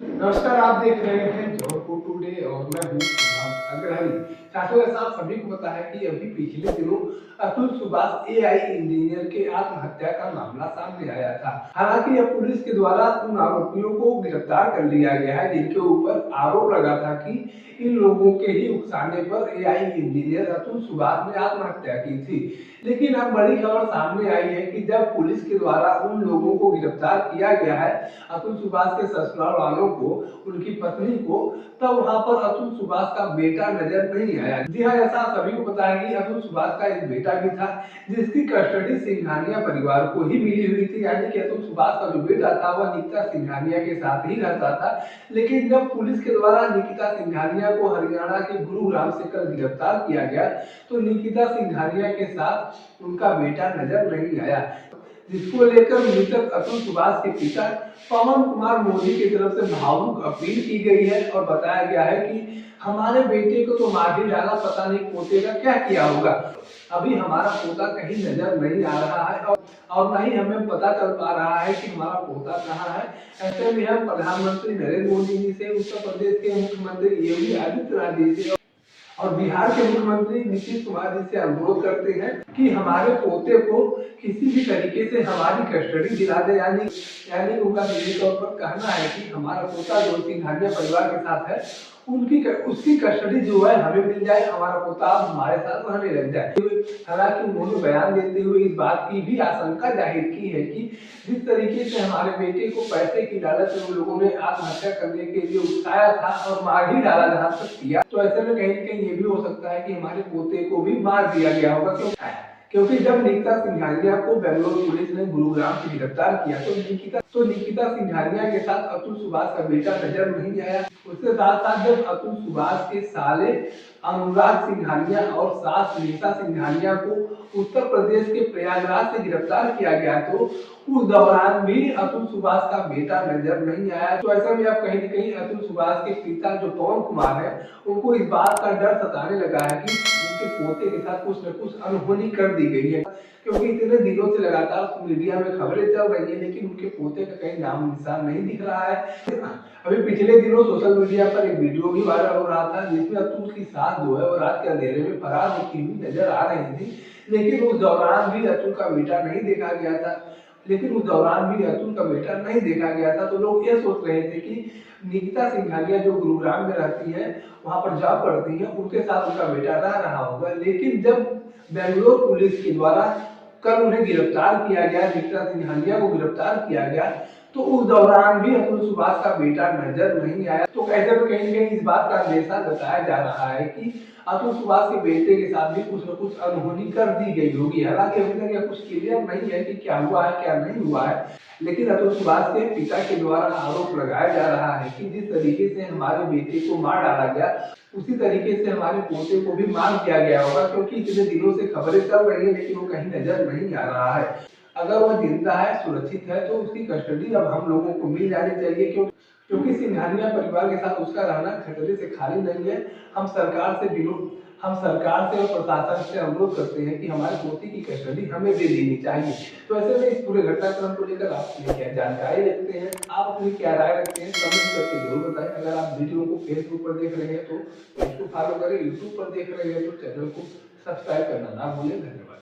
नमस्कार, आप देख रहे हैं जौहरपुर टुडे और मैं हूँ शुभम अग्रहरी। साथियों के साथ सभी को पता है कि अभी पिछले दिनों अतुल सुभाष एआई इंजीनियर के आत्महत्या का मामला सामने आया था। हालांकि अब पुलिस के द्वारा उन आरोपियों को गिरफ्तार कर लिया गया है जिनके ऊपर आरोप लगा था कि इन लोगों के ही उकसाने पर एआई इंजीनियर अतुल सुभाष ने आत्महत्या की थी। लेकिन अब बड़ी खबर सामने आई है कि जब पुलिस के द्वारा उन लोगों को गिरफ्तार किया गया है, अतुल सुभाष के ससुराल वालों को, उनकी पत्नी को, तब वहां पर अतुल सुभाष का बेटा नजर नहीं आया। जी हाँ, ऐसा सभी को पता है कि अतुल सुभाष का एक बेटा भी था जिसकी कस्टडी सिंघानिया परिवार को ही मिली हुई थी। यानी कि अतुल सुभाष का जो बेटा था वह निकिता सिंघानिया के साथ ही रहता था। लेकिन जब पुलिस के द्वारा निकिता सिंघानिया को हरियाणा के गुरुग्राम से कल गिरफ्तार किया गया तो निकिता सिंघानिया के साथ उनका बेटा नजर नहीं आया, जिसको लेकर मृतक अतुल सुभाष के पिता पवन कुमार मोदी की तरफ से भावुक अपील की गई है और बताया गया है कि हमारे बेटे को तो मार ही डाला, पता नहीं पोते का क्या किया होगा। अभी हमारा पोता कहीं नजर नहीं आ रहा है और न ही हमें पता चल पा रहा है कि हमारा पोता कहाँ है। ऐसे में हम प्रधानमंत्री नरेंद्र मोदी जी से, उत्तर प्रदेश के मुख्यमंत्री योगी आदित्यनाथ जी से और बिहार के मुख्यमंत्री नीतीश कुमार जी से अनुरोध करते हैं कि हमारे पोते को किसी भी तरीके से हमारी कस्टडी दिला दे। यानी उनका सीधे तौर पर कहना है कि हमारा पोता जो सिंघानिया परिवार के साथ है उसकी कस्टडी जो है हमें मिल जाए, हमारा पोता हमारे साथ रहने लग जाए। हालांकि उन्होंने बयान देते हुए इस बात की भी आशंका जाहिर की है कि जिस तरीके से हमारे बेटे को पैसे की लालच में उन लोगों ने आत्महत्या करने के लिए उकसाया था और मार ही डाला जहां तक किया, तो ऐसे में कहीं न कहीं ये भी हो सकता है कि हमारे पोते को भी मार दिया गया होगा। क्योंकि जब निकिता सिंघानिया को बेंगलुरु पुलिस ने गुरुग्राम से गिरफ्तार किया तो निकिता सिंघानिया के साथ अतुल सुभाष का बेटा नजर नहीं आया। उसके साथ साथ जब अतुल सुभाष के साले अनुराग सिंघानिया और सास निशा सिंघानिया को उत्तर प्रदेश के प्रयागराज से गिरफ्तार किया गया तो उस दौरान भी अतुल सुभाष का बेटा नजर नहीं आया। तो ऐसे में अब कहीं न कहीं अतुल सुभाष के पिता जो पवन कुमार है उनको इस बात का डर सताने लगा है कि उनके पोते के साथ कुछ न कुछ अनहोनी कर दी गई है। क्योंकि इतने दिनों से लगातार मीडिया में खबरें चल रही है लेकिन उनके पोते का कहीं नाम निशान नहीं दिख रहा है। अभी पिछले दिनों सोशल मीडिया पर एक वीडियो भी वायरल हो रहा था जिसमें अतुल की सास जो है वो रात के अंधेरे में फरार होती हुई नजर आ रही थी। लेकिन उस दौरान भी अतुल का बेटा नहीं देखा गया था। तो लोग ये सोच रहे थे कि निकिता सिंघानिया जो गुरुग्राम में रहती है, वहां पर जॉब करती है, उनके साथ उनका बेटा रह रहा होगा। लेकिन जब बेंगलोर पुलिस के द्वारा कल उन्हें गिरफ्तार किया गया, निकिता सिंघानिया को गिरफ्तार किया गया, तो उस दौरान भी अतुल सुभाष का बेटा नजर नहीं आया। तो ऐसे में कहीं न कहीं इस बात का अंदेशा जताया जा रहा है कि अतुल सुभाष के बेटे के साथ भी कुछ न कुछ अनहोनी कर दी गई होगी। हालांकि अभी तक यह कुछ क्लियर नहीं है कि क्या हुआ है क्या नहीं हुआ है, लेकिन अतुल सुभाष के पिता के द्वारा आरोप लगाया जा रहा है कि जिस तरीके से हमारे बेटे को मार डाला गया उसी तरीके से हमारे पोते को भी मार दिया गया होगा। क्योंकि इतने दिनों से खबरें चल रही है लेकिन वो कहीं नजर नहीं आ रहा है। अगर वह जिंदा है, सुरक्षित है, तो उसकी कस्टडी अब हम लोगों को मिल जानी चाहिए। क्योंकि सिंघानिया परिवार के साथ उसका रहना खतरे से खाली नहीं है। हम सरकार से और प्रशासन से अनुरोध करते हैं कि हमारे पोते की कस्टडी हमें दे देनी चाहिए। तो ऐसे में इस पूरे घटनाक्रम को लेकर आप क्या जानकारी रखते हैं, आप अपनी क्या राय रखते हैं, कमेंट करके जरूर बताएं। अगर आप वीडियो को फेसबुक पर देख रहे हैं तो पेज को फॉलो करें, यूट्यूब पर देख रहे हैं तो चैनल को सब्सक्राइब करना ना भूलें। धन्यवाद।